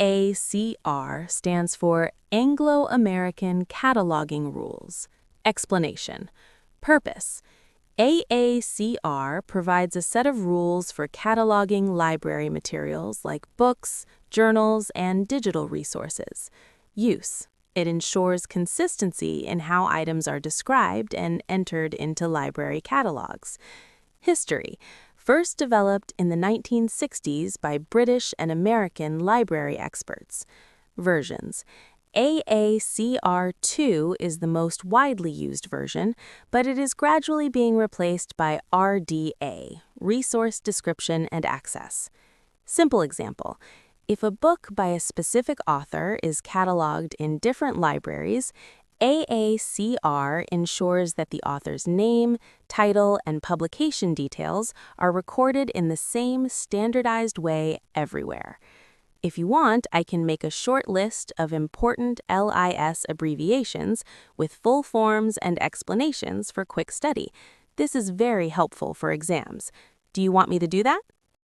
AACR stands for Anglo-American Cataloging Rules. Explanation. Purpose. AACR provides a set of rules for cataloging library materials like books, journals, and digital resources. Use. It ensures consistency in how items are described and entered into library catalogs. History. First developed in the 1960s by British and American library experts. Versions. AACR2 is the most widely used version, but it is gradually being replaced by RDA, Resource Description and Access. Simple example. If a book by a specific author is cataloged in different libraries, AACR ensures that the author's name, title, and publication details are recorded in the same standardized way everywhere. If you want, I can make a short list of important LIS abbreviations with full forms and explanations for quick study. This is very helpful for exams. Do you want me to do that?